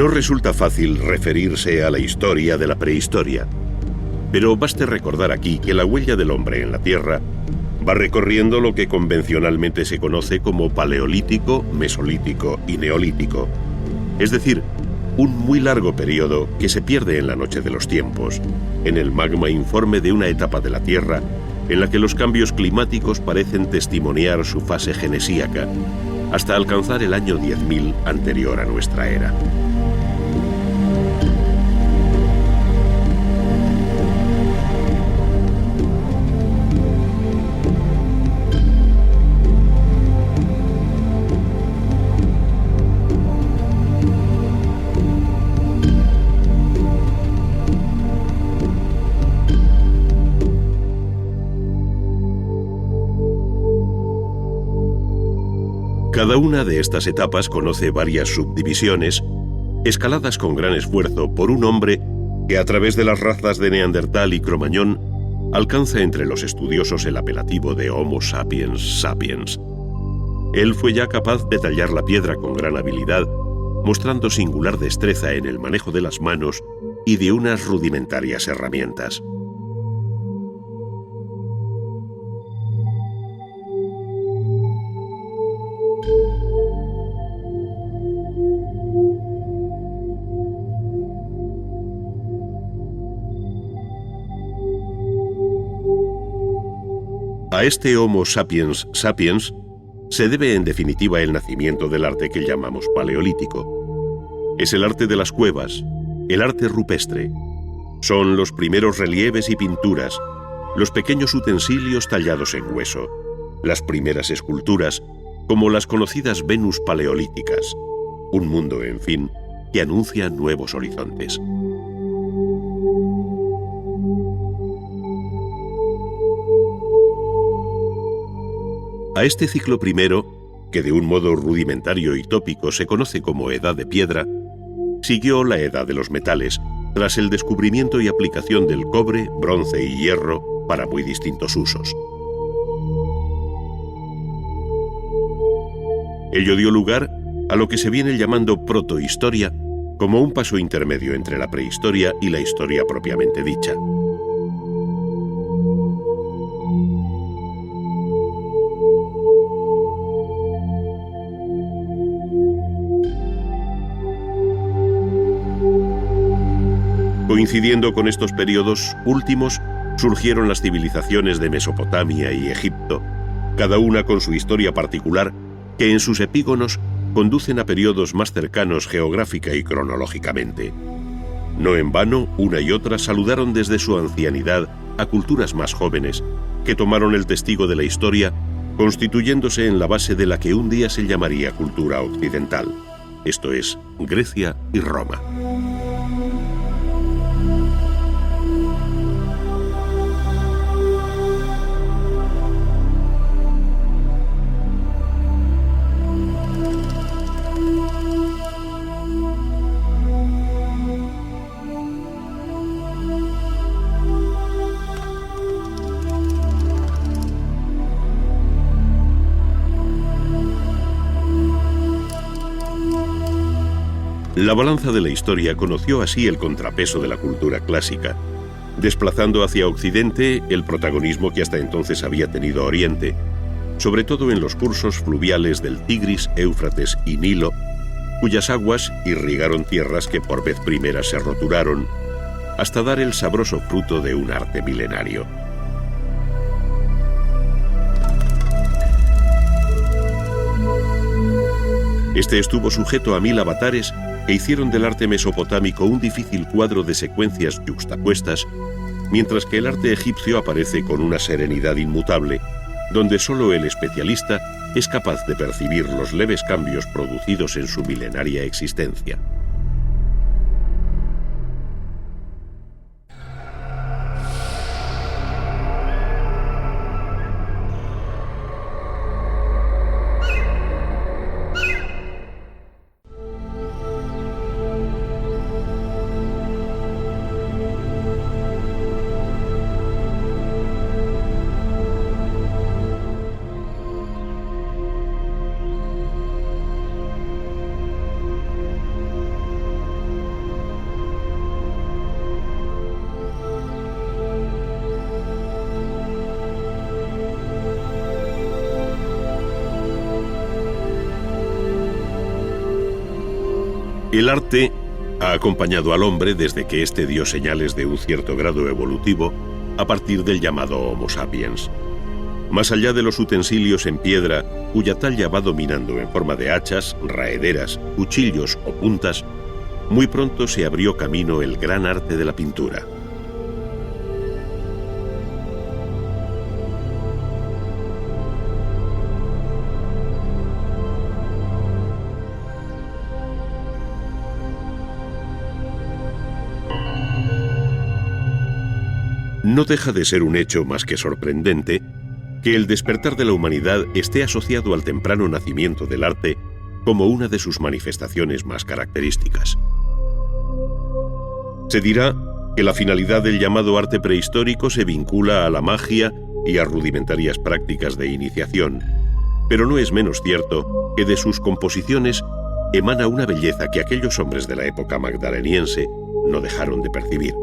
No resulta fácil referirse a la historia de la prehistoria, pero baste recordar aquí que la huella del hombre en la Tierra va recorriendo lo que convencionalmente se conoce como Paleolítico, Mesolítico y Neolítico, es decir, un muy largo periodo que se pierde en la noche de los tiempos, en el magma informe de una etapa de la Tierra en la que los cambios climáticos parecen testimoniar su fase genesíaca, hasta alcanzar el año 10.000 anterior a nuestra era. Cada una de estas etapas conoce varias subdivisiones, escaladas con gran esfuerzo por un hombre que a través de las razas de Neandertal y Cromañón alcanza entre los estudiosos el apelativo de Homo sapiens sapiens. Él fue ya capaz de tallar la piedra con gran habilidad, mostrando singular destreza en el manejo de las manos y de unas rudimentarias herramientas. A este Homo sapiens sapiens se debe en definitiva el nacimiento del arte que llamamos paleolítico. Es el arte de las cuevas, el arte rupestre. Son los primeros relieves y pinturas, los pequeños utensilios tallados en hueso, las primeras esculturas, como las conocidas Venus paleolíticas. Un mundo, en fin, que anuncia nuevos horizontes. A este ciclo primero, que de un modo rudimentario y tópico se conoce como Edad de Piedra, siguió la Edad de los Metales, tras el descubrimiento y aplicación del cobre, bronce y hierro para muy distintos usos. Ello dio lugar a lo que se viene llamando protohistoria, como un paso intermedio entre la prehistoria y la historia propiamente dicha. Coincidiendo con estos periodos últimos, surgieron las civilizaciones de Mesopotamia y Egipto, cada una con su historia particular, que en sus epígonos conducen a periodos más cercanos geográfica y cronológicamente. No en vano, una y otra saludaron desde su ancianidad a culturas más jóvenes, que tomaron el testigo de la historia, constituyéndose en la base de la que un día se llamaría cultura occidental, esto es, Grecia y Roma. La balanza de la historia conoció así el contrapeso de la cultura clásica, desplazando hacia Occidente el protagonismo que hasta entonces había tenido Oriente, sobre todo en los cursos fluviales del Tigris, Éufrates y Nilo, cuyas aguas irrigaron tierras que por vez primera se roturaron, hasta dar el sabroso fruto de un arte milenario. Este estuvo sujeto a 1000 avatares que hicieron del arte mesopotámico un difícil cuadro de secuencias yuxtapuestas, mientras que el arte egipcio aparece con una serenidad inmutable, donde solo el especialista es capaz de percibir los leves cambios producidos en su milenaria existencia. El arte ha acompañado al hombre desde que éste dio señales de un cierto grado evolutivo a partir del llamado Homo sapiens. Más allá de los utensilios en piedra, cuya talla va dominando en forma de hachas, raederas, cuchillos o puntas, muy pronto se abrió camino el gran arte de la pintura. No deja de ser un hecho más que sorprendente que el despertar de la humanidad esté asociado al temprano nacimiento del arte como una de sus manifestaciones más características. Se dirá que la finalidad del llamado arte prehistórico se vincula a la magia y a rudimentarias prácticas de iniciación, pero no es menos cierto que de sus composiciones emana una belleza que aquellos hombres de la época magdaleniense no dejaron de percibir.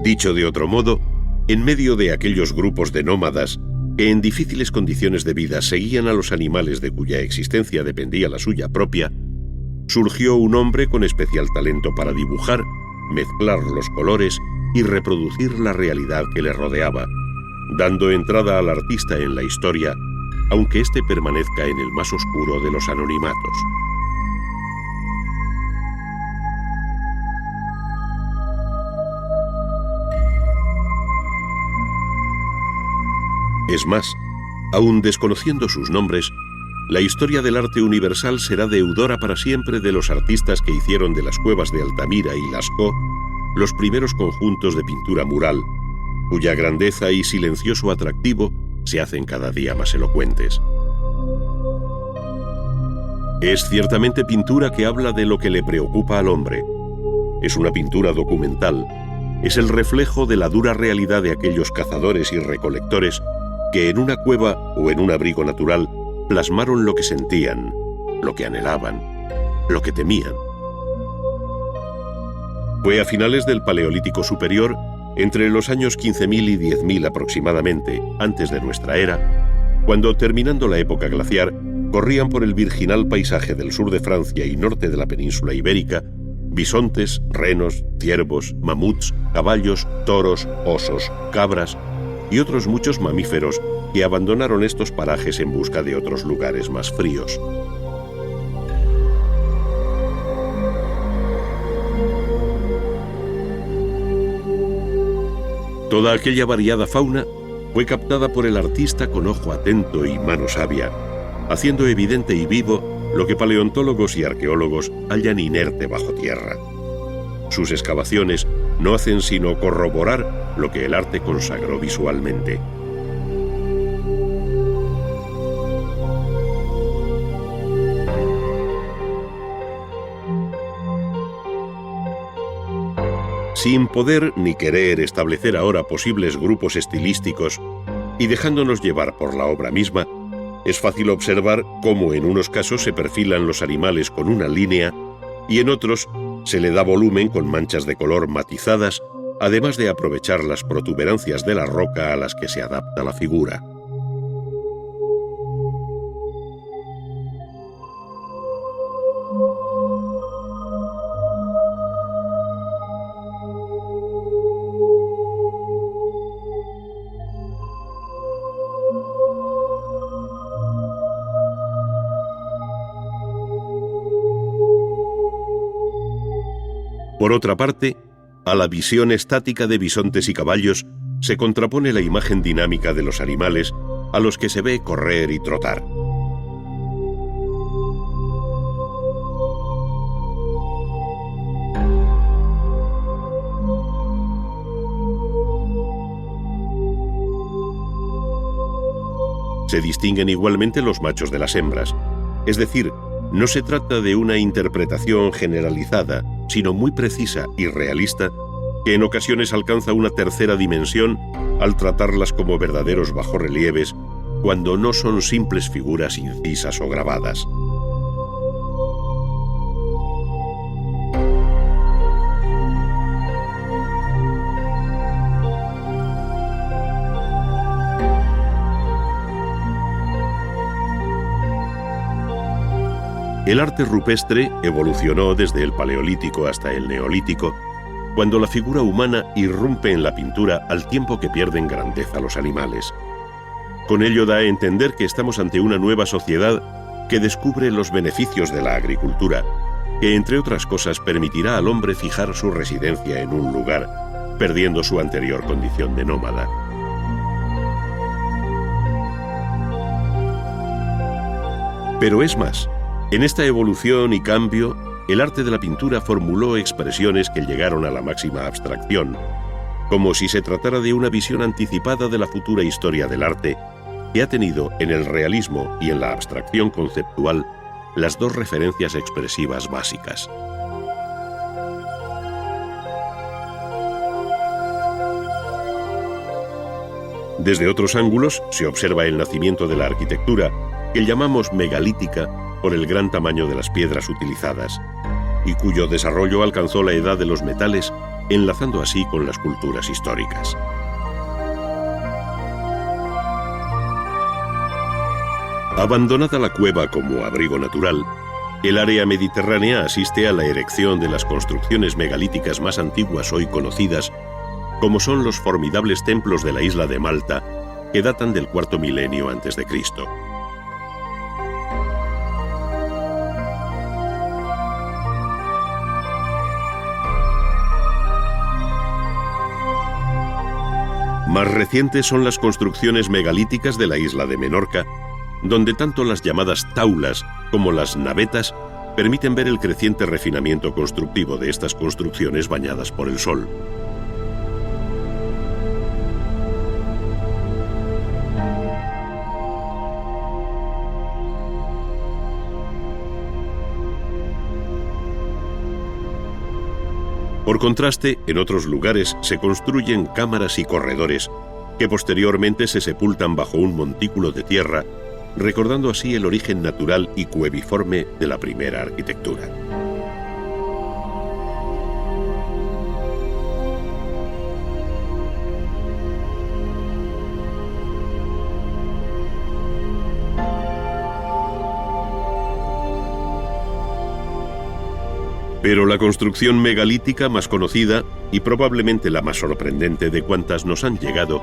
Dicho de otro modo, en medio de aquellos grupos de nómadas que en difíciles condiciones de vida seguían a los animales de cuya existencia dependía la suya propia, surgió un hombre con especial talento para dibujar, mezclar los colores y reproducir la realidad que le rodeaba, dando entrada al artista en la historia, aunque éste permanezca en el más oscuro de los anonimatos. Es más, aun desconociendo sus nombres, la historia del arte universal será deudora para siempre de los artistas que hicieron de las cuevas de Altamira y Lascaux los primeros conjuntos de pintura mural, cuya grandeza y silencioso atractivo se hacen cada día más elocuentes. Es ciertamente pintura que habla de lo que le preocupa al hombre. Es una pintura documental. Es el reflejo de la dura realidad de aquellos cazadores y recolectores que en una cueva o en un abrigo natural plasmaron lo que sentían, lo que anhelaban, lo que temían. Fue a finales del Paleolítico Superior, entre los años 15.000 y 10.000 aproximadamente, antes de nuestra era, cuando, terminando la época glaciar, corrían por el virginal paisaje del sur de Francia y norte de la península ibérica bisontes, renos, ciervos, mamuts, caballos, toros, osos, cabras y otros muchos mamíferos que abandonaron estos parajes en busca de otros lugares más fríos. Toda aquella variada fauna fue captada por el artista con ojo atento y mano sabia, haciendo evidente y vivo lo que paleontólogos y arqueólogos hallan inerte bajo tierra. Sus excavaciones no hacen sino corroborar lo que el arte consagró visualmente. Sin poder ni querer establecer ahora posibles grupos estilísticos y dejándonos llevar por la obra misma, es fácil observar cómo en unos casos se perfilan los animales con una línea y en otros se le da volumen con manchas de color matizadas, además de aprovechar las protuberancias de la roca a las que se adapta la figura. Por otra parte, a la visión estática de bisontes y caballos se contrapone la imagen dinámica de los animales a los que se ve correr y trotar. Se distinguen igualmente los machos de las hembras, es decir, no se trata de una interpretación generalizada, sino muy precisa y realista, que en ocasiones alcanza una tercera dimensión al tratarlas como verdaderos bajorrelieves, cuando no son simples figuras incisas o grabadas. El arte rupestre evolucionó desde el Paleolítico hasta el Neolítico, cuando la figura humana irrumpe en la pintura al tiempo que pierden grandeza los animales. Con ello da a entender que estamos ante una nueva sociedad que descubre los beneficios de la agricultura, que entre otras cosas permitirá al hombre fijar su residencia en un lugar, perdiendo su anterior condición de nómada. Pero es más, en esta evolución y cambio, el arte de la pintura formuló expresiones que llegaron a la máxima abstracción, como si se tratara de una visión anticipada de la futura historia del arte, que ha tenido en el realismo y en la abstracción conceptual las dos referencias expresivas básicas. Desde otros ángulos se observa el nacimiento de la arquitectura, que llamamos megalítica por el gran tamaño de las piedras utilizadas, y cuyo desarrollo alcanzó la edad de los metales, enlazando así con las culturas históricas. Abandonada la cueva como abrigo natural, el área mediterránea asiste a la erección de las construcciones megalíticas más antiguas hoy conocidas, como son los formidables templos de la isla de Malta, que datan del cuarto milenio a.C. Más recientes son las construcciones megalíticas de la isla de Menorca, donde tanto las llamadas taulas como las navetas permiten ver el creciente refinamiento constructivo de estas construcciones bañadas por el sol. Por contraste, en otros lugares se construyen cámaras y corredores que posteriormente se sepultan bajo un montículo de tierra, recordando así el origen natural y cueviforme de la primera arquitectura. Pero la construcción megalítica más conocida, y probablemente la más sorprendente de cuantas nos han llegado,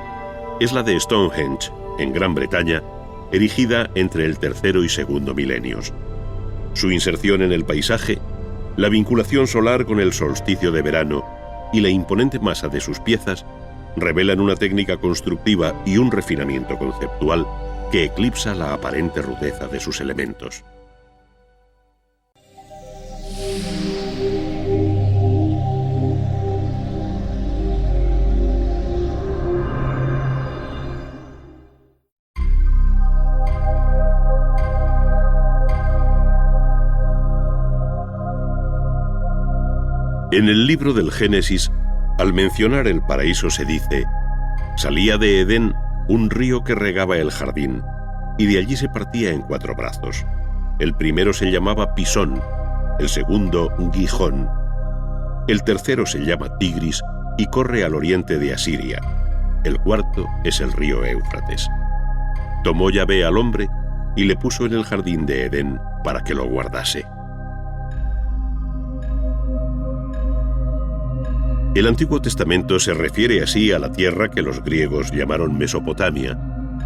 es la de Stonehenge, en Gran Bretaña, erigida entre el tercero y segundo milenios. Su inserción en el paisaje, la vinculación solar con el solsticio de verano y la imponente masa de sus piezas revelan una técnica constructiva y un refinamiento conceptual que eclipsa la aparente rudeza de sus elementos. En el libro del Génesis, al mencionar el paraíso se dice: salía de Edén un río que regaba el jardín, y de allí se partía en 4 brazos. El primero se llamaba Pisón, el segundo Gijón, el tercero se llama Tigris y corre al oriente de Asiria, el cuarto es el río Éufrates. Tomó Yahvé al hombre y le puso en el jardín de Edén para que lo guardase. El Antiguo Testamento se refiere así a la tierra que los griegos llamaron Mesopotamia,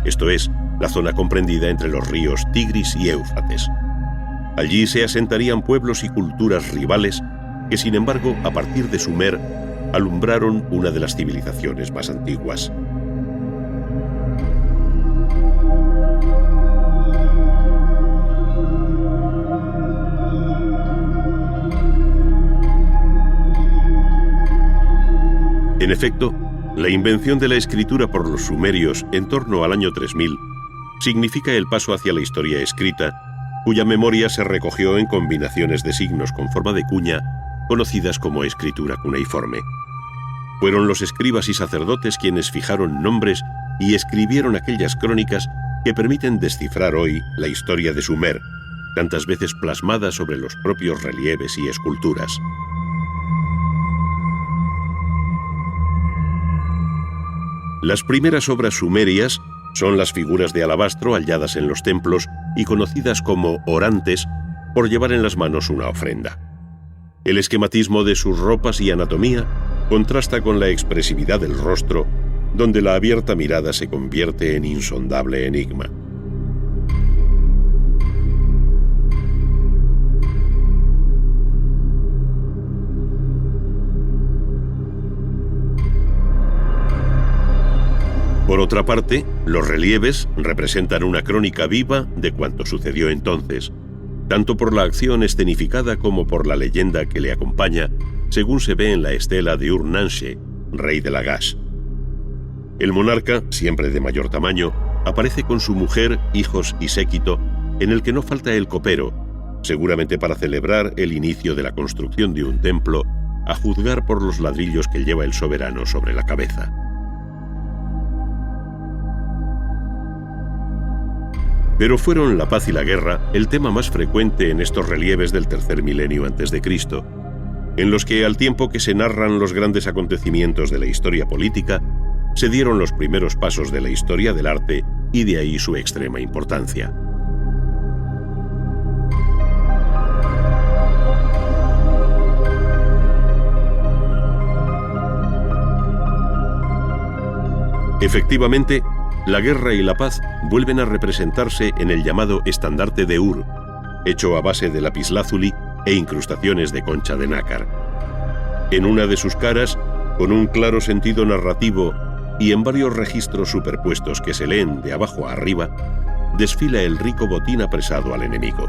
esto es, la zona comprendida entre los ríos Tigris y Éufrates. Allí se asentarían pueblos y culturas rivales que, sin embargo, a partir de Sumer, alumbraron una de las civilizaciones más antiguas. En efecto, la invención de la escritura por los sumerios en torno al año 3000 significa el paso hacia la historia escrita, cuya memoria se recogió en combinaciones de signos con forma de cuña, conocidas como escritura cuneiforme. Fueron los escribas y sacerdotes quienes fijaron nombres y escribieron aquellas crónicas que permiten descifrar hoy la historia de Sumer, tantas veces plasmada sobre los propios relieves y esculturas. Las primeras obras sumerias son las figuras de alabastro halladas en los templos y conocidas como orantes, por llevar en las manos una ofrenda. El esquematismo de sus ropas y anatomía contrasta con la expresividad del rostro, donde la abierta mirada se convierte en insondable enigma. Por otra parte, los relieves representan una crónica viva de cuanto sucedió entonces, tanto por la acción escenificada como por la leyenda que le acompaña, según se ve en la estela de Ur-Nanshe, rey de Lagash. El monarca, siempre de mayor tamaño, aparece con su mujer, hijos y séquito, en el que no falta el copero, seguramente para celebrar el inicio de la construcción de un templo, a juzgar por los ladrillos que lleva el soberano sobre la cabeza. Pero fueron la paz y la guerra el tema más frecuente en estos relieves del tercer milenio antes de Cristo, en los que, al tiempo que se narran los grandes acontecimientos de la historia política, se dieron los primeros pasos de la historia del arte y de ahí su extrema importancia. Efectivamente, la guerra y la paz vuelven a representarse en el llamado estandarte de Ur, hecho a base de lapislázuli e incrustaciones de concha de nácar. En una de sus caras, con un claro sentido narrativo y en varios registros superpuestos que se leen de abajo a arriba, desfila el rico botín apresado al enemigo.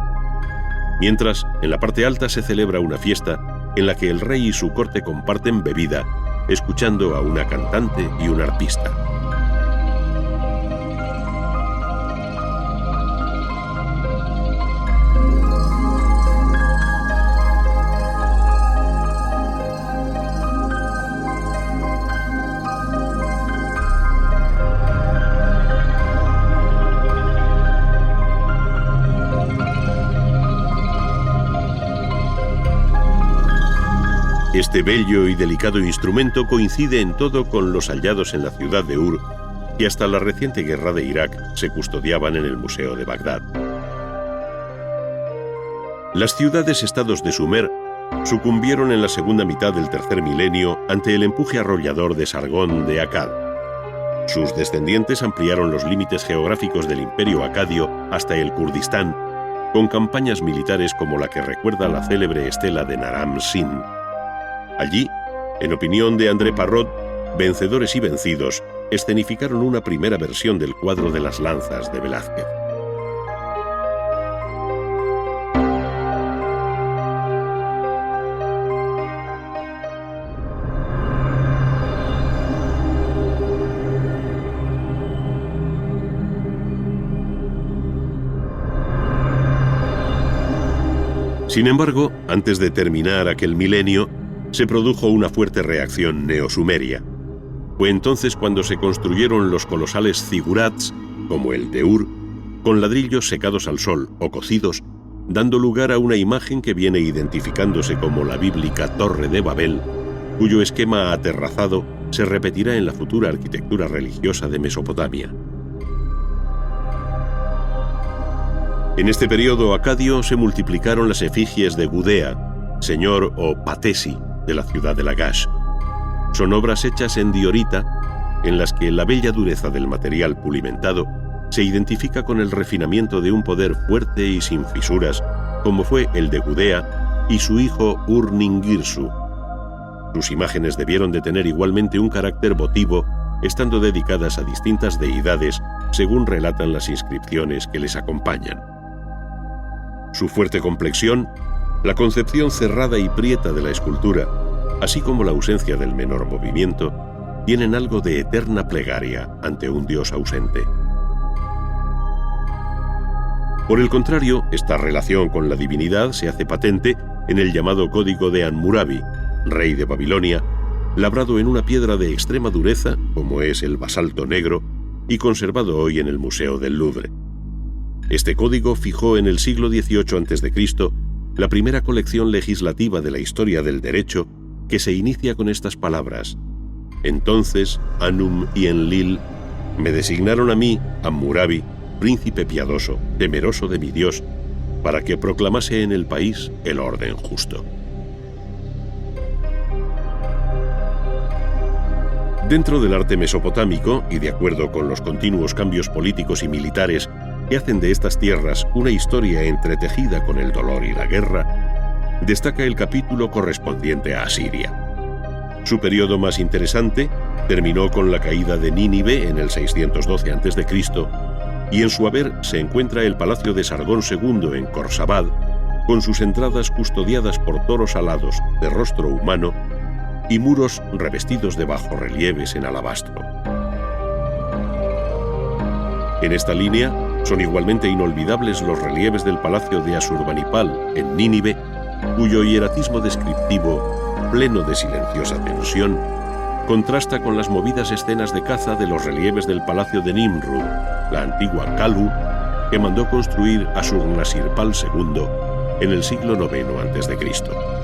Mientras, en la parte alta se celebra una fiesta en la que el rey y su corte comparten bebida, escuchando a una cantante y un arpista. Este bello y delicado instrumento coincide en todo con los hallados en la ciudad de Ur, que hasta la reciente guerra de Irak se custodiaban en el Museo de Bagdad. Las ciudades-estados de Sumer sucumbieron en la segunda mitad del tercer milenio ante el empuje arrollador de Sargón de Akkad. Sus descendientes ampliaron los límites geográficos del imperio acadio hasta el Kurdistán, con campañas militares como la que recuerda la célebre estela de Naram Sin. Allí, en opinión de André Parrot, vencedores y vencidos escenificaron una primera versión del cuadro de las lanzas de Velázquez. Sin embargo, antes de terminar aquel milenio, se produjo una fuerte reacción neosumeria. Fue entonces cuando se construyeron los colosales zigurats, como el de Ur, con ladrillos secados al sol o cocidos, dando lugar a una imagen que viene identificándose como la bíblica Torre de Babel, cuyo esquema aterrazado se repetirá en la futura arquitectura religiosa de Mesopotamia. En este periodo acadio se multiplicaron las efigies de Gudea, señor o patesi de la ciudad de Lagash. Son obras hechas en diorita, en las que la bella dureza del material pulimentado se identifica con el refinamiento de un poder fuerte y sin fisuras, como fue el de Gudea y su hijo Ur-Ningirsu. Sus imágenes debieron de tener igualmente un carácter votivo, estando dedicadas a distintas deidades, según relatan las inscripciones que les acompañan. Su fuerte complexión, la concepción cerrada y prieta de la escultura, así como la ausencia del menor movimiento, tienen algo de eterna plegaria ante un dios ausente. Por el contrario, esta relación con la divinidad se hace patente en el llamado Código de Hammurabi, rey de Babilonia, labrado en una piedra de extrema dureza, como es el basalto negro, y conservado hoy en el Museo del Louvre. Este código fijó en el siglo XVIII a.C. la primera colección legislativa de la historia del derecho, que se inicia con estas palabras: entonces Anum y Enlil me designaron a mí, Hammurabi, príncipe piadoso, temeroso de mi Dios, para que proclamase en el país el orden justo. Dentro del arte mesopotámico, y de acuerdo con los continuos cambios políticos y militares que hacen de estas tierras una historia entretejida con el dolor y la guerra, destaca el capítulo correspondiente a Asiria. Su periodo más interesante terminó con la caída de Nínive en el 612 a.C., y en su haber se encuentra el palacio de Sargón II en Khorsabad, con sus entradas custodiadas por toros alados de rostro humano y muros revestidos de bajorrelieves en alabastro. En esta línea son igualmente inolvidables los relieves del palacio de Asurbanipal en Nínive, cuyo hieratismo descriptivo, pleno de silenciosa tensión, contrasta con las movidas escenas de caza de los relieves del palacio de Nimrud, la antigua Kalu, que mandó construir Asurnasirpal II en el siglo IX a.C.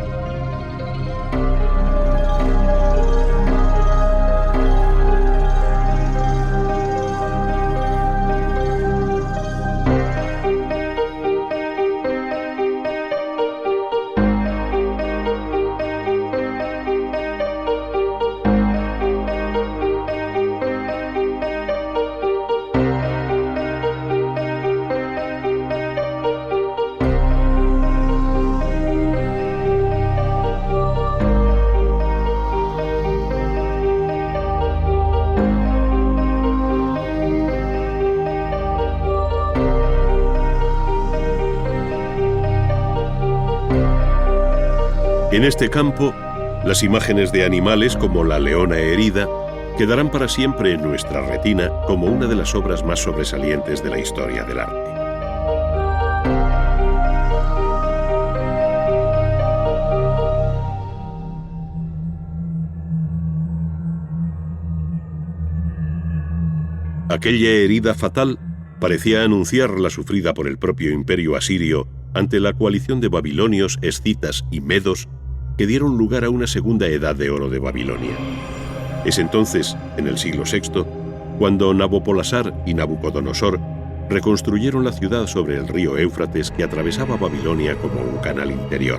En este campo, las imágenes de animales como la leona herida quedarán para siempre en nuestra retina como una de las obras más sobresalientes de la historia del arte. Aquella herida fatal parecía anunciar la sufrida por el propio imperio asirio ante la coalición de babilonios, escitas y medos que dieron lugar a una segunda edad de oro de Babilonia. Es entonces, en el siglo VI, cuando Nabopolassar y Nabucodonosor reconstruyeron la ciudad sobre el río Éufrates que atravesaba Babilonia como un canal interior.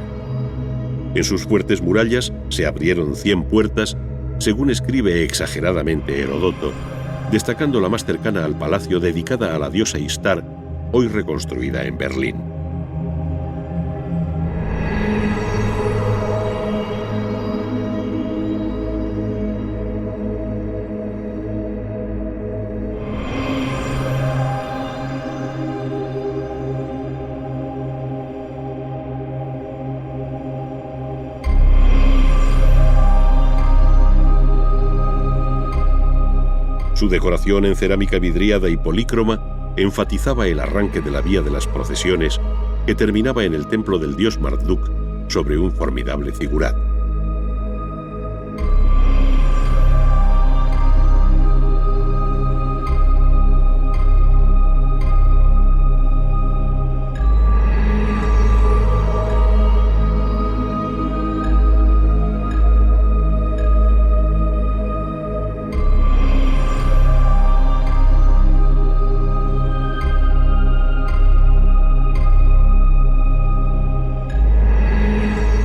En sus fuertes murallas se abrieron 100 puertas, según escribe exageradamente Heródoto, destacando la más cercana al palacio dedicada a la diosa Istar, hoy reconstruida en Berlín. Su decoración en cerámica vidriada y polícroma enfatizaba el arranque de la vía de las procesiones que terminaba en el templo del dios Marduk sobre un formidable zigurat.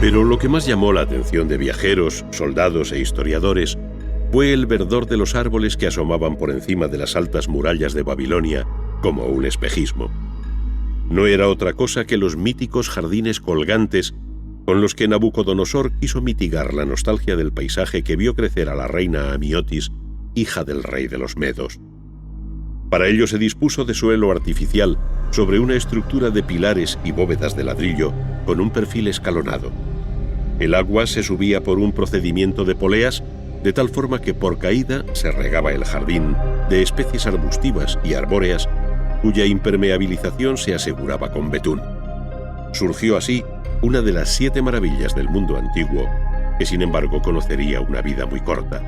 Pero lo que más llamó la atención de viajeros, soldados e historiadores fue el verdor de los árboles que asomaban por encima de las altas murallas de Babilonia como un espejismo. No era otra cosa que los míticos jardines colgantes con los que Nabucodonosor quiso mitigar la nostalgia del paisaje que vio crecer a la reina Amiotis, hija del rey de los Medos. Para ello se dispuso de suelo artificial sobre una estructura de pilares y bóvedas de ladrillo con un perfil escalonado. El agua se subía por un procedimiento de poleas, de tal forma que por caída se regaba el jardín de especies arbustivas y arbóreas cuya impermeabilización se aseguraba con betún. Surgió así una de las 7 maravillas del mundo antiguo, que sin embargo conocería una vida muy corta.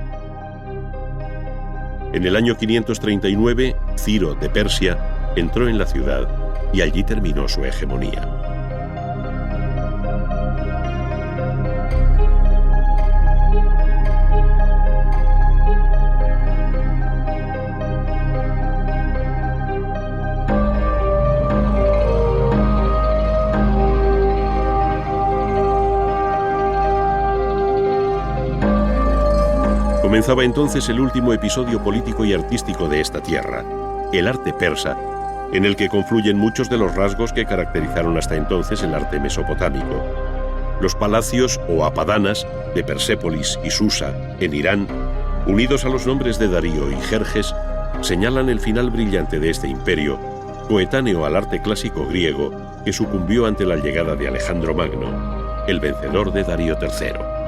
En el año 539, Ciro de Persia entró en la ciudad y allí terminó su hegemonía. Comenzaba entonces el último episodio político y artístico de esta tierra, el arte persa, en el que confluyen muchos de los rasgos que caracterizaron hasta entonces el arte mesopotámico. Los palacios o apadanas de Persépolis y Susa, en Irán, unidos a los nombres de Darío y Jerjes, señalan el final brillante de este imperio, coetáneo al arte clásico griego que sucumbió ante la llegada de Alejandro Magno, el vencedor de Darío III.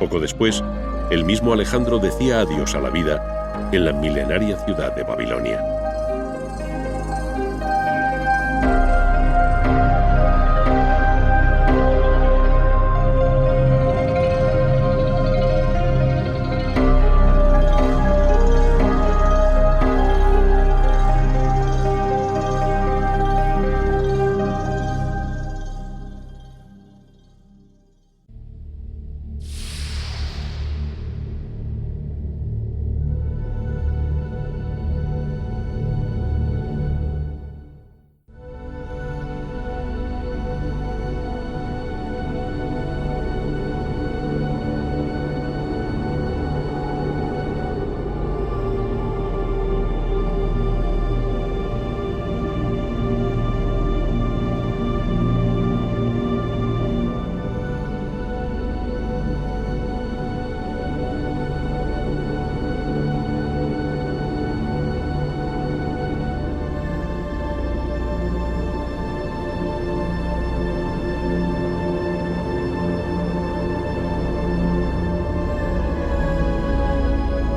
Poco después, el mismo Alejandro decía adiós a la vida en la milenaria ciudad de Babilonia.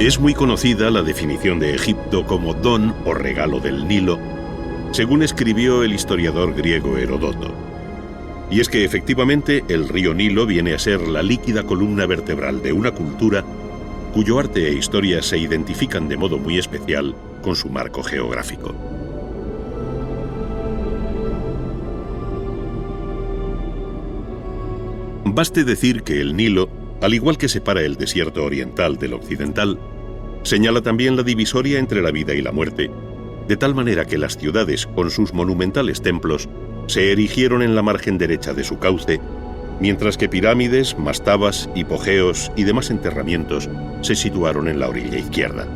Es muy conocida la definición de Egipto como don o regalo del Nilo, según escribió el historiador griego Heródoto. Y es que efectivamente el río Nilo viene a ser la líquida columna vertebral de una cultura cuyo arte e historia se identifican de modo muy especial con su marco geográfico. Baste decir que el Nilo, al igual que separa el desierto oriental del occidental, señala también la divisoria entre la vida y la muerte, de tal manera que las ciudades, con sus monumentales templos, se erigieron en la margen derecha de su cauce, mientras que pirámides, mastabas, hipogeos y demás enterramientos se situaron en la orilla izquierda.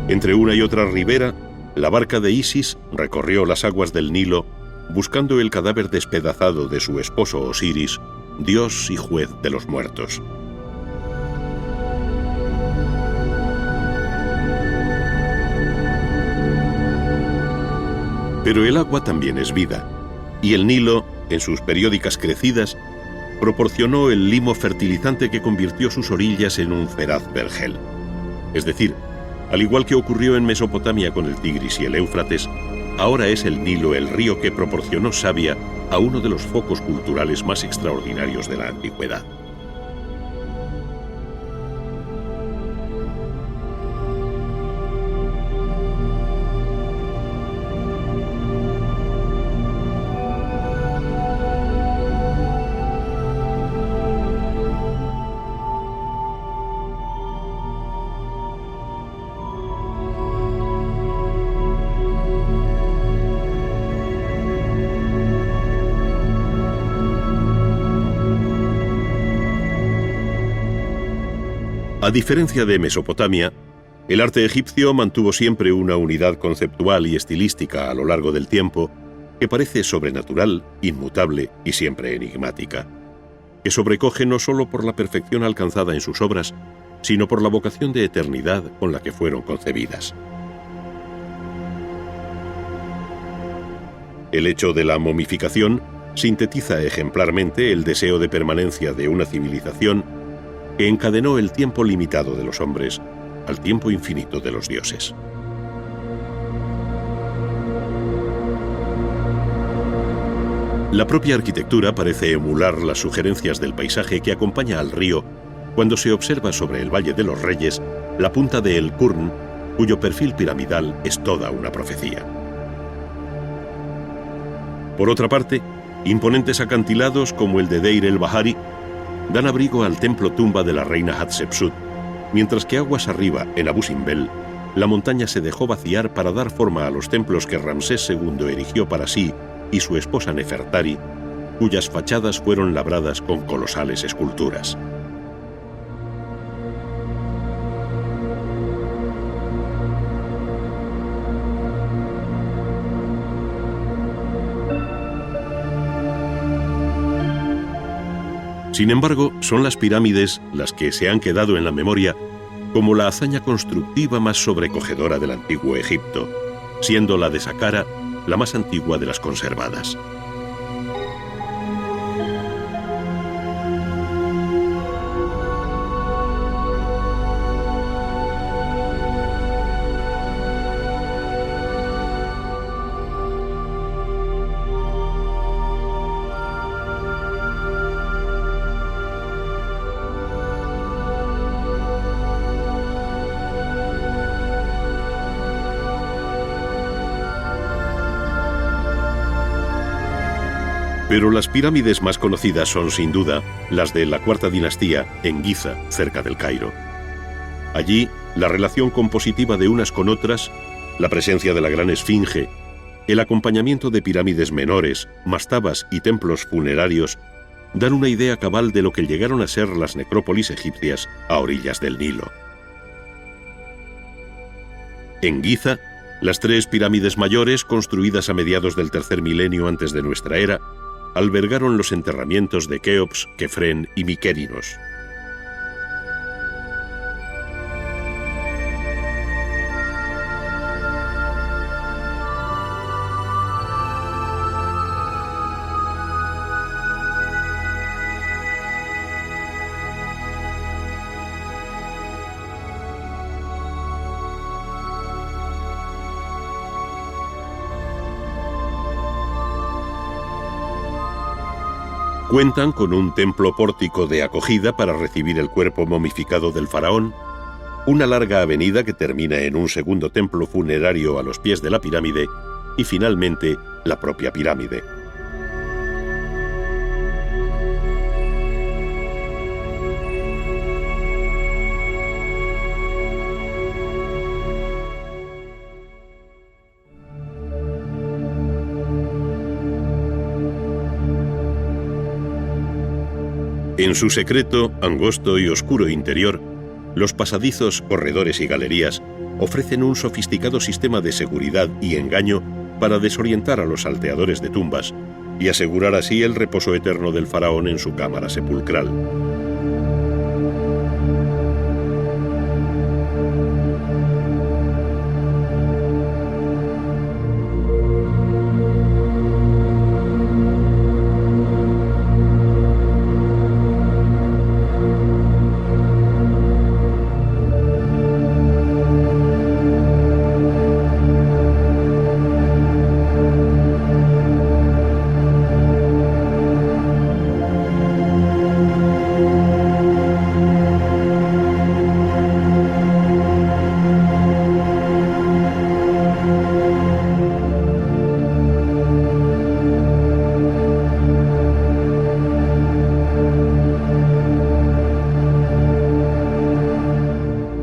Entre una y otra ribera, la barca de Isis recorrió las aguas del Nilo buscando el cadáver despedazado de su esposo Osiris, dios y juez de los muertos. Pero el agua también es vida, y el Nilo, en sus periódicas crecidas, proporcionó el limo fertilizante que convirtió sus orillas en un feraz vergel. Es decir, al igual que ocurrió en Mesopotamia con el Tigris y el Éufrates, ahora es el Nilo el río que proporcionó savia a uno de los focos culturales más extraordinarios de la antigüedad. A diferencia de Mesopotamia, el arte egipcio mantuvo siempre una unidad conceptual y estilística a lo largo del tiempo que parece sobrenatural, inmutable y siempre enigmática, que sobrecoge no solo por la perfección alcanzada en sus obras, sino por la vocación de eternidad con la que fueron concebidas. El hecho de la momificación sintetiza ejemplarmente el deseo de permanencia de una civilización que encadenó el tiempo limitado de los hombres al tiempo infinito de los dioses. La propia arquitectura parece emular las sugerencias del paisaje que acompaña al río cuando se observa sobre el Valle de los Reyes la punta de El Qurn, cuyo perfil piramidal es toda una profecía. Por otra parte, imponentes acantilados como el de Deir el-Bahari dan abrigo al templo tumba de la reina Hatshepsut, mientras que aguas arriba, en Abu Simbel, la montaña se dejó vaciar para dar forma a los templos que Ramsés II erigió para sí y su esposa Nefertari, cuyas fachadas fueron labradas con colosales esculturas. Sin embargo, son las pirámides las que se han quedado en la memoria como la hazaña constructiva más sobrecogedora del antiguo Egipto, siendo la de Saqqara la más antigua de las conservadas. Pero las pirámides más conocidas son, sin duda, las de la Cuarta Dinastía en Giza, cerca del Cairo. Allí, la relación compositiva de unas con otras, la presencia de la Gran Esfinge, el acompañamiento de pirámides menores, mastabas y templos funerarios dan una idea cabal de lo que llegaron a ser las necrópolis egipcias a orillas del Nilo. En Giza, las 3 pirámides mayores, construidas a mediados del tercer milenio antes de nuestra era, albergaron los enterramientos de Keops, Kefren y Mykerinos. Cuentan con un templo pórtico de acogida para recibir el cuerpo momificado del faraón, una larga avenida que termina en un segundo templo funerario a los pies de la pirámide y finalmente la propia pirámide. En su secreto, angosto y oscuro interior, los pasadizos, corredores y galerías ofrecen un sofisticado sistema de seguridad y engaño para desorientar a los salteadores de tumbas y asegurar así el reposo eterno del faraón en su cámara sepulcral.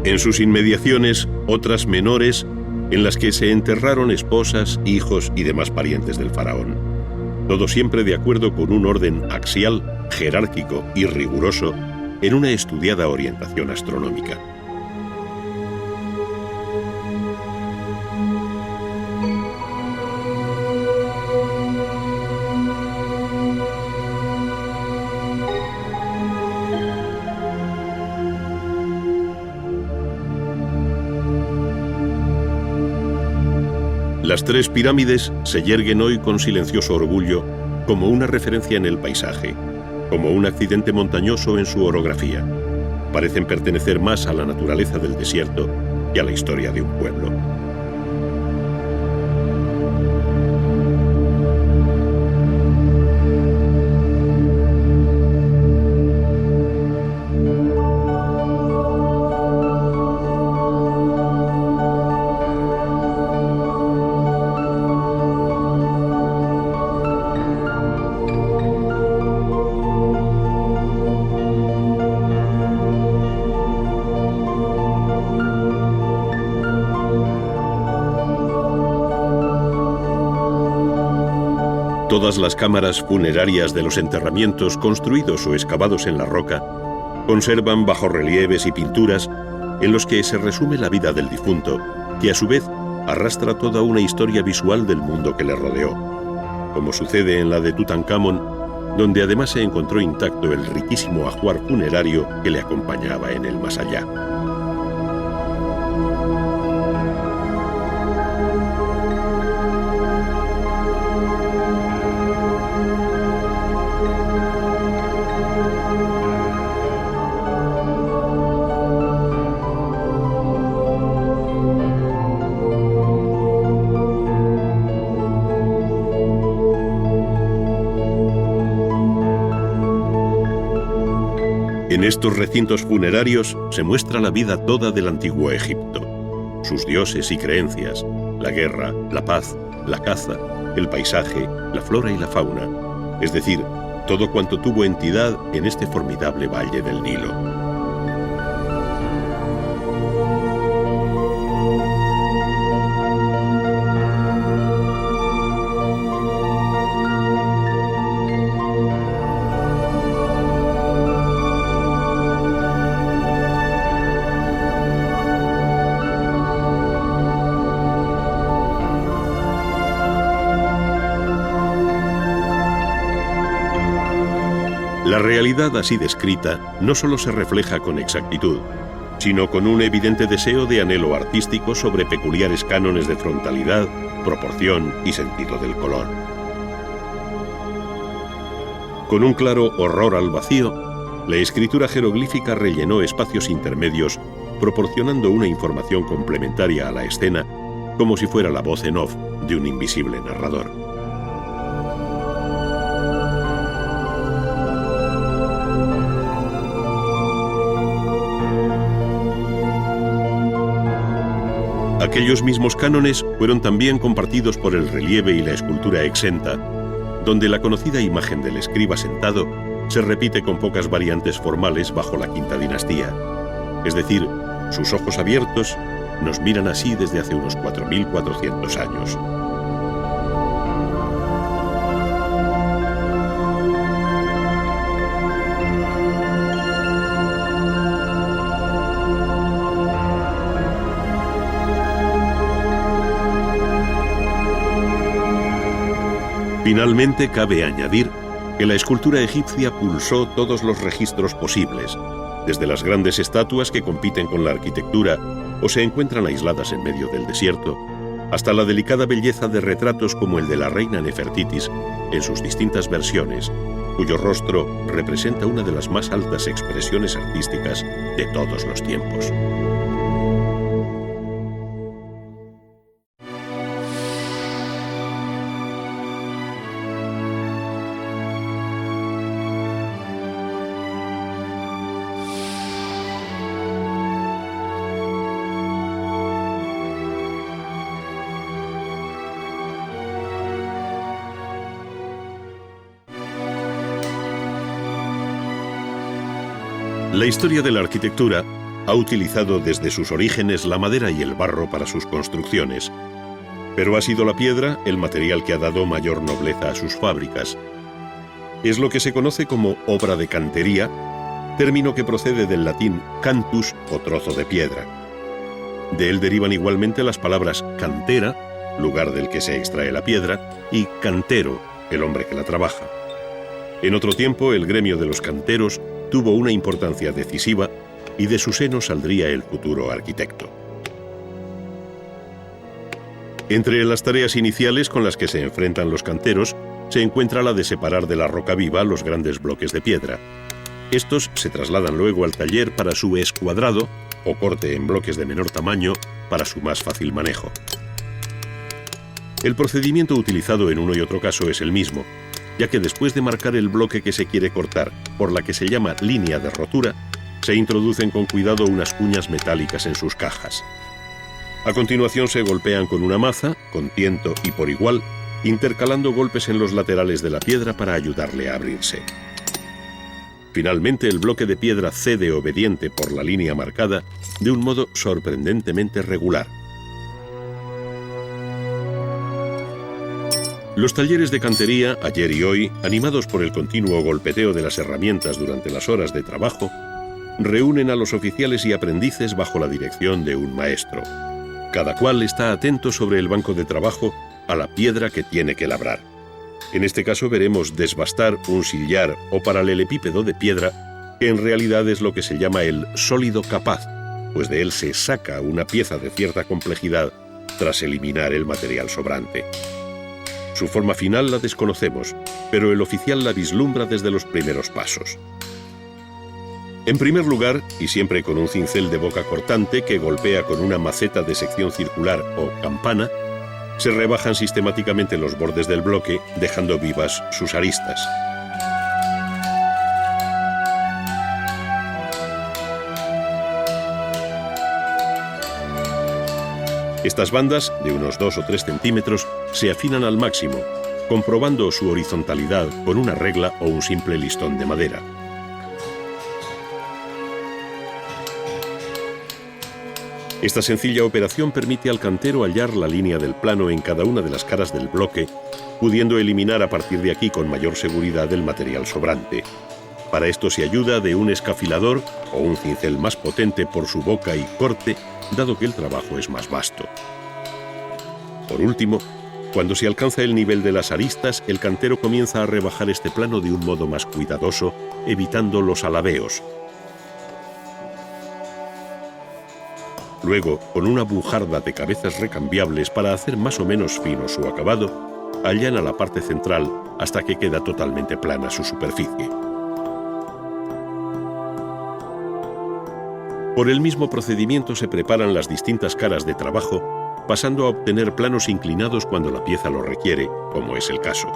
En sus inmediaciones, otras menores, en las que se enterraron esposas, hijos y demás parientes del faraón. Todo siempre de acuerdo con un orden axial, jerárquico y riguroso, en una estudiada orientación astronómica. Las 3 pirámides se yerguen hoy con silencioso orgullo como una referencia en el paisaje, como un accidente montañoso en su orografía. Parecen pertenecer más a la naturaleza del desierto que a la historia de un pueblo. Todas las cámaras funerarias de los enterramientos construidos o excavados en la roca conservan bajorrelieves y pinturas en los que se resume la vida del difunto, que a su vez arrastra toda una historia visual del mundo que le rodeó, como sucede en la de Tutankamón, donde además se encontró intacto el riquísimo ajuar funerario que le acompañaba en el más allá. En estos recintos funerarios se muestra la vida toda del antiguo Egipto, sus dioses y creencias, la guerra, la paz, la caza, el paisaje, la flora y la fauna, es decir, todo cuanto tuvo entidad en este formidable valle del Nilo. La realidad así descrita no solo se refleja con exactitud, sino con un evidente deseo de anhelo artístico sobre peculiares cánones de frontalidad, proporción y sentido del color. Con un claro horror al vacío, la escritura jeroglífica rellenó espacios intermedios, proporcionando una información complementaria a la escena, como si fuera la voz en off de un invisible narrador. Aquellos mismos cánones fueron también compartidos por el relieve y la escultura exenta, donde la conocida imagen del escriba sentado se repite con pocas variantes formales bajo la quinta dinastía. Es decir, sus ojos abiertos nos miran así desde hace unos 4.400 años. Finalmente, cabe añadir que la escultura egipcia pulsó todos los registros posibles, desde las grandes estatuas que compiten con la arquitectura o se encuentran aisladas en medio del desierto, hasta la delicada belleza de retratos como el de la reina Nefertitis en sus distintas versiones, cuyo rostro representa una de las más altas expresiones artísticas de todos los tiempos. La historia de la arquitectura ha utilizado desde sus orígenes la madera y el barro para sus construcciones, pero ha sido la piedra el material que ha dado mayor nobleza a sus fábricas. Es lo que se conoce como obra de cantería, término que procede del latín cantus o trozo de piedra. De él derivan igualmente las palabras cantera, lugar del que se extrae la piedra, y cantero, el hombre que la trabaja. En otro tiempo, el gremio de los canteros tuvo una importancia decisiva y de su seno saldría el futuro arquitecto. Entre las tareas iniciales con las que se enfrentan los canteros se encuentra la de separar de la roca viva los grandes bloques de piedra. Estos se trasladan luego al taller para su escuadrado o corte en bloques de menor tamaño para su más fácil manejo. El procedimiento utilizado en uno y otro caso es el mismo, ya que después de marcar el bloque que se quiere cortar, por la que se llama línea de rotura, se introducen con cuidado unas cuñas metálicas en sus cajas. A continuación se golpean con una maza, con tiento y por igual, intercalando golpes en los laterales de la piedra para ayudarle a abrirse. Finalmente, el bloque de piedra cede obediente por la línea marcada de un modo sorprendentemente regular. Los talleres de cantería, ayer y hoy, animados por el continuo golpeteo de las herramientas durante las horas de trabajo, reúnen a los oficiales y aprendices bajo la dirección de un maestro. Cada cual está atento sobre el banco de trabajo a la piedra que tiene que labrar. En este caso veremos desbastar un sillar o paralelepípedo de piedra, que en realidad es lo que se llama el sólido capaz, pues de él se saca una pieza de cierta complejidad tras eliminar el material sobrante. Su forma final la desconocemos, pero el oficial la vislumbra desde los primeros pasos. En primer lugar, y siempre con un cincel de boca cortante que golpea con una maceta de sección circular o campana, se rebajan sistemáticamente los bordes del bloque, dejando vivas sus aristas. Estas bandas, de unos 2 o 3 centímetros, se afinan al máximo, comprobando su horizontalidad con una regla o un simple listón de madera. Esta sencilla operación permite al cantero hallar la línea del plano en cada una de las caras del bloque, pudiendo eliminar a partir de aquí con mayor seguridad el material sobrante. Para esto se ayuda de un escafilador o un cincel más potente por su boca y corte, dado que el trabajo es más vasto. Por último, cuando se alcanza el nivel de las aristas, el cantero comienza a rebajar este plano de un modo más cuidadoso, evitando los alabeos. Luego, con una bujarda de cabezas recambiables para hacer más o menos fino su acabado, allana la parte central hasta que queda totalmente plana su superficie. Por el mismo procedimiento se preparan las distintas caras de trabajo, pasando a obtener planos inclinados cuando la pieza lo requiere, como es el caso.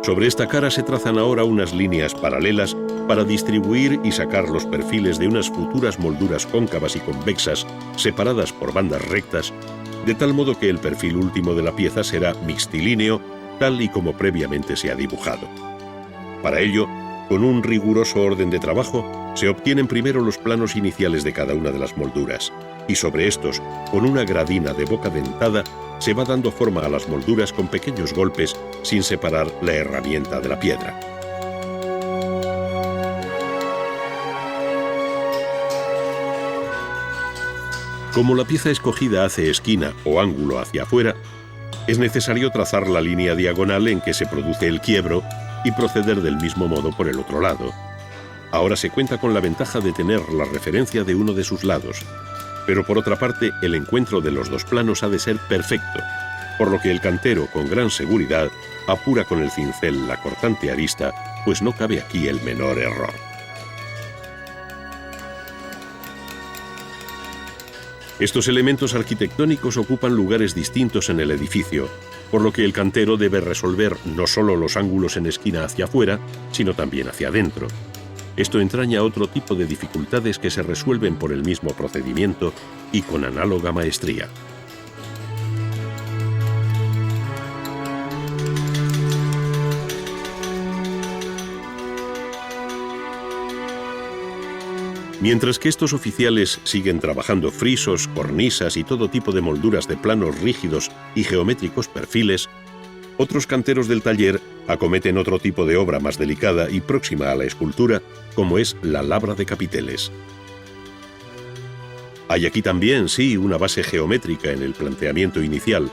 Sobre esta cara se trazan ahora unas líneas paralelas para distribuir y sacar los perfiles de unas futuras molduras cóncavas y convexas, separadas por bandas rectas, de tal modo que el perfil último de la pieza será mixtilíneo, tal y como previamente se ha dibujado. Para ello, con un riguroso orden de trabajo, se obtienen primero los planos iniciales de cada una de las molduras, y sobre estos, con una gradina de boca dentada, se va dando forma a las molduras con pequeños golpes sin separar la herramienta de la piedra. Como la pieza escogida hace esquina o ángulo hacia afuera, es necesario trazar la línea diagonal en que se produce el quiebro y proceder del mismo modo por el otro lado. Ahora se cuenta con la ventaja de tener la referencia de uno de sus lados, pero por otra parte el encuentro de los dos planos ha de ser perfecto, por lo que el cantero con gran seguridad apura con el cincel la cortante arista, pues no cabe aquí el menor error. Estos elementos arquitectónicos ocupan lugares distintos en el edificio, por lo que el cantero debe resolver no solo los ángulos en esquina hacia afuera, sino también hacia adentro. Esto entraña otro tipo de dificultades que se resuelven por el mismo procedimiento y con análoga maestría. Mientras que estos oficiales siguen trabajando frisos, cornisas y todo tipo de molduras de planos rígidos y geométricos perfiles, otros canteros del taller acometen otro tipo de obra más delicada y próxima a la escultura, como es la labra de capiteles. Hay aquí también, sí, una base geométrica en el planteamiento inicial,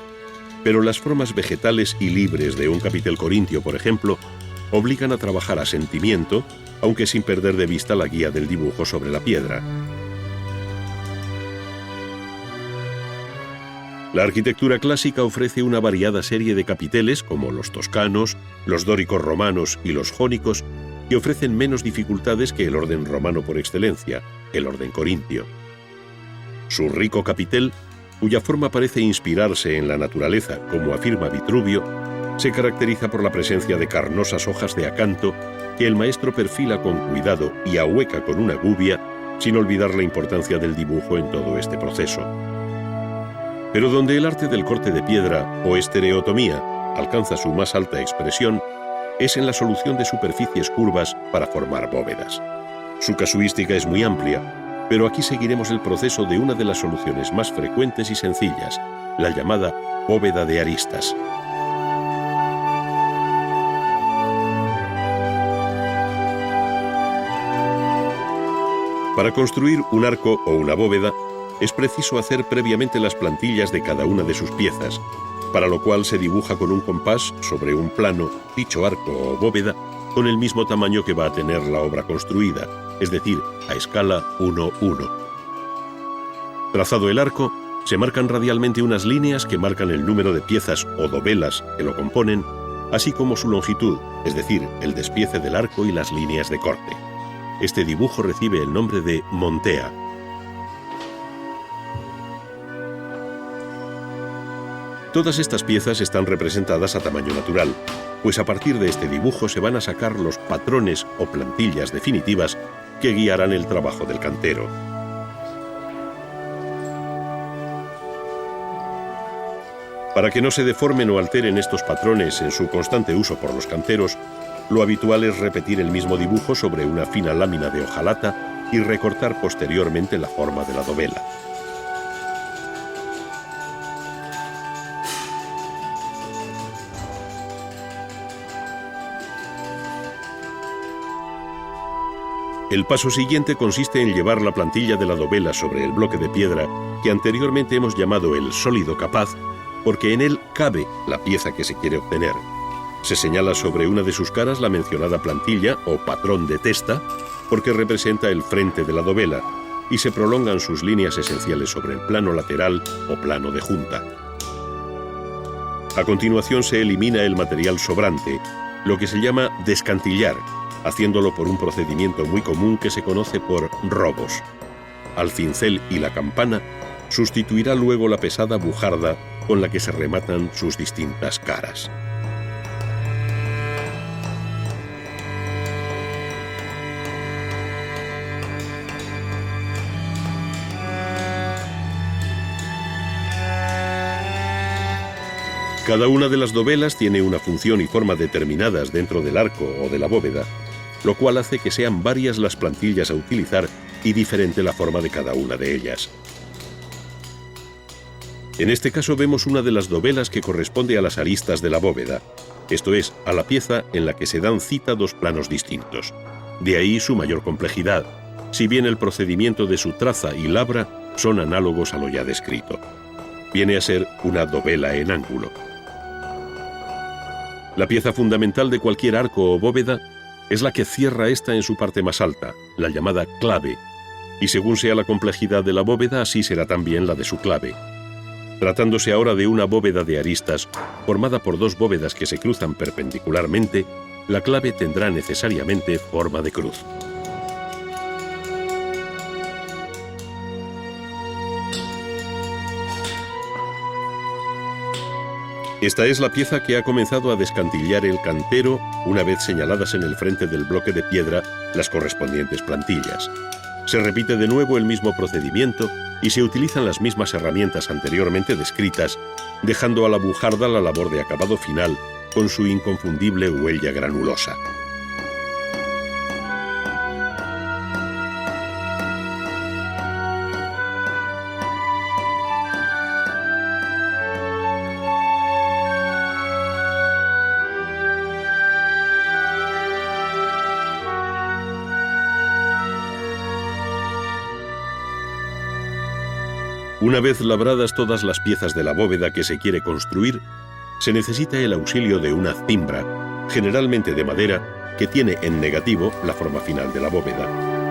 pero las formas vegetales y libres de un capitel corintio, por ejemplo, obligan a trabajar a sentimiento, aunque sin perder de vista la guía del dibujo sobre la piedra. La arquitectura clásica ofrece una variada serie de capiteles, como los toscanos, los dóricos romanos y los jónicos, que ofrecen menos dificultades que el orden romano por excelencia, el orden corintio. Su rico capitel, cuya forma parece inspirarse en la naturaleza, como afirma Vitruvio, se caracteriza por la presencia de carnosas hojas de acanto que el maestro perfila con cuidado y ahueca con una gubia, sin olvidar la importancia del dibujo en todo este proceso. Pero donde el arte del corte de piedra o estereotomía alcanza su más alta expresión es en la solución de superficies curvas para formar bóvedas. Su casuística es muy amplia, Pero aquí seguiremos el proceso de una de las soluciones más frecuentes y sencillas, la llamada bóveda de aristas. Para construir un arco o una bóveda, es preciso hacer previamente las plantillas de cada una de sus piezas, para lo cual se dibuja con un compás sobre un plano dicho arco o bóveda con el mismo tamaño que va a tener la obra construida, es decir, a escala 1:1. Trazado el arco, se marcan radialmente unas líneas que marcan el número de piezas o dovelas que lo componen, así como su longitud, es decir, el despiece del arco y las líneas de corte. Este dibujo recibe el nombre de montea. Todas estas piezas están representadas a tamaño natural, pues a partir de este dibujo se van a sacar los patrones o plantillas definitivas que guiarán el trabajo del cantero. Para que no se deformen o alteren estos patrones en su constante uso por los canteros, lo habitual es repetir el mismo dibujo sobre una fina lámina de hojalata y recortar posteriormente la forma de la dovela. El paso siguiente consiste en llevar la plantilla de la dovela sobre el bloque de piedra que anteriormente hemos llamado el sólido capaz, porque en él cabe la pieza que se quiere obtener. Se señala sobre una de sus caras la mencionada plantilla o patrón de testa, porque representa el frente de la dovela, y se prolongan sus líneas esenciales sobre el plano lateral o plano de junta. A continuación se elimina el material sobrante, lo que se llama descantillar, haciéndolo por un procedimiento muy común que se conoce por robos. Al cincel y la campana sustituirá luego la pesada bujarda con la que se rematan sus distintas caras. Cada una de las dovelas tiene una función y forma determinadas dentro del arco o de la bóveda, lo cual hace que sean varias las plantillas a utilizar y diferente la forma de cada una de ellas. En este caso vemos una de las dovelas que corresponde a las aristas de la bóveda, esto es, a la pieza en la que se dan cita dos planos distintos. De ahí su mayor complejidad, si bien el procedimiento de su traza y labra son análogos a lo ya descrito. Viene a ser una dovela en ángulo. La pieza fundamental de cualquier arco o bóveda es la que cierra esta en su parte más alta, la llamada clave, y según sea la complejidad de la bóveda, así será también la de su clave. Tratándose ahora de una bóveda de aristas, formada por dos bóvedas que se cruzan perpendicularmente, la clave tendrá necesariamente forma de cruz. Esta es la pieza que ha comenzado a descantillar el cantero una vez señaladas en el frente del bloque de piedra las correspondientes plantillas. Se repite de nuevo el mismo procedimiento y se utilizan las mismas herramientas anteriormente descritas, dejando a la bujarda la labor de acabado final con su inconfundible huella granulosa. Una vez labradas todas las piezas de la bóveda que se quiere construir, se necesita el auxilio de una cimbra, generalmente de madera, que tiene en negativo la forma final de la bóveda.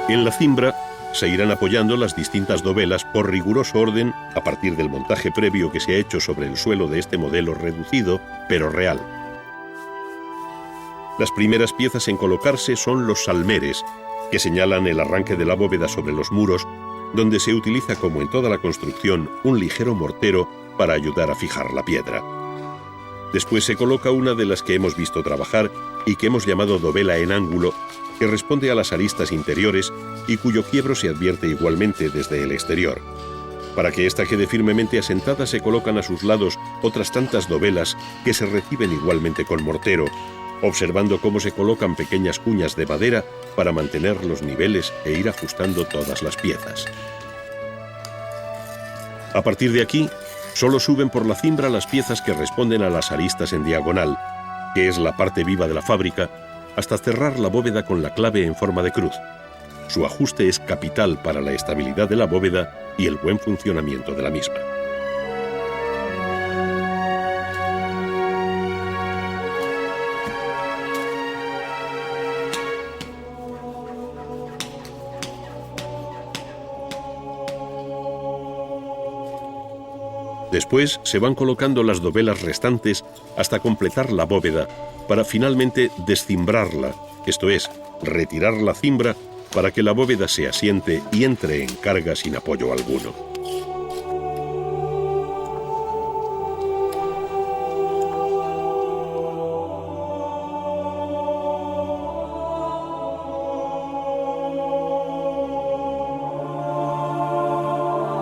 En la cimbra se irán apoyando las distintas dovelas por riguroso orden a partir del montaje previo que se ha hecho sobre el suelo de este modelo reducido, pero real. Las primeras piezas en colocarse son los salmeres, que señalan el arranque de la bóveda sobre los muros, donde se utiliza, como en toda la construcción, un ligero mortero para ayudar a fijar la piedra. Después se coloca una de las que hemos visto trabajar y que hemos llamado dovela en ángulo, que responde a las aristas interiores y cuyo quiebro se advierte igualmente desde el exterior. Para que ésta quede firmemente asentada se colocan a sus lados otras tantas dovelas que se reciben igualmente con mortero, observando cómo se colocan pequeñas cuñas de madera para mantener los niveles e ir ajustando todas las piezas. A partir de aquí, solo suben por la cimbra las piezas que responden a las aristas en diagonal, que es la parte viva de la fábrica, hasta cerrar la bóveda con la clave en forma de cruz. Su ajuste es capital para la estabilidad de la bóveda y el buen funcionamiento de la misma. Después se van colocando las dovelas restantes hasta completar la bóveda para finalmente descimbrarla, esto es, retirar la cimbra para que la bóveda se asiente y entre en carga sin apoyo alguno.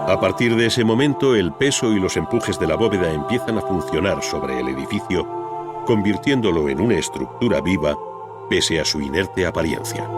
A partir de ese momento, el peso y los empujes de la bóveda empiezan a funcionar sobre el edificio, convirtiéndolo en una estructura viva, pese a su inerte apariencia.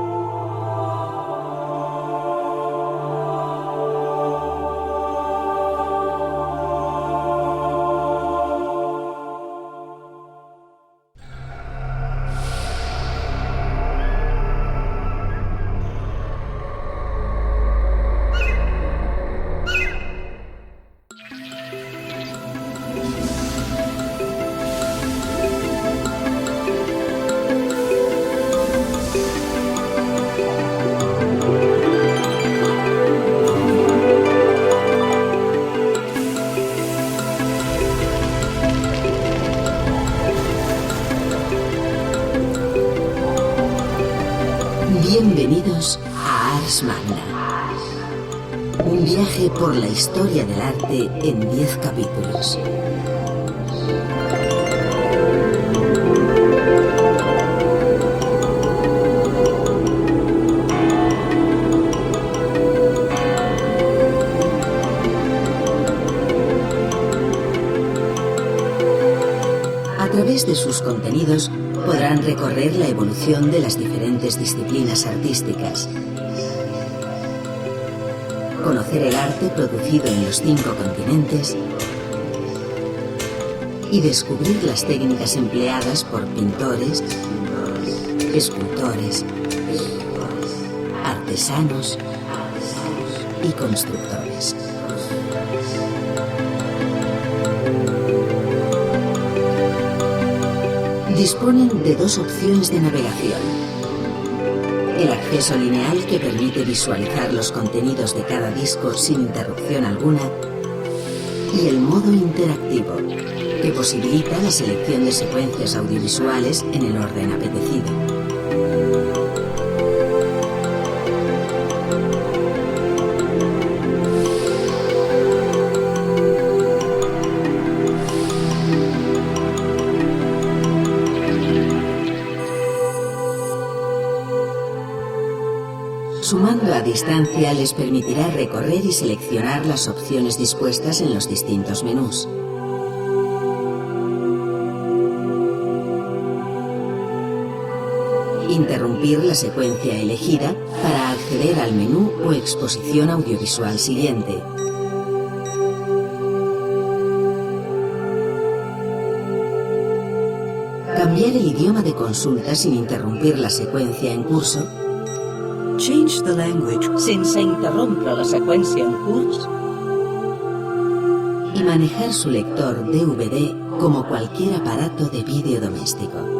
Bienvenidos a Ars Magna, un viaje por la historia del arte en 10 capítulos. A través de sus contenidos podrán recorrer la evolución de las diferentes disciplinas artísticas, conocer el arte producido en los 5 continentes y descubrir las técnicas empleadas por pintores, escultores, artesanos y constructores. Disponen de 2 opciones de navegación: el acceso lineal, que permite visualizar los contenidos de cada disco sin interrupción alguna, y el modo interactivo, que posibilita la selección de secuencias audiovisuales en el orden apetecido. Sumando a distancia les permitirá recorrer y seleccionar las opciones dispuestas en los distintos menús. Interrumpir la secuencia elegida para acceder al menú o exposición audiovisual siguiente. Cambiar el idioma de consulta sin interrumpir la seqüència en curso. Change the language sense interrompre la seqüència en curs. Y manejar su lector DVD como cualquier aparato de vídeo doméstico.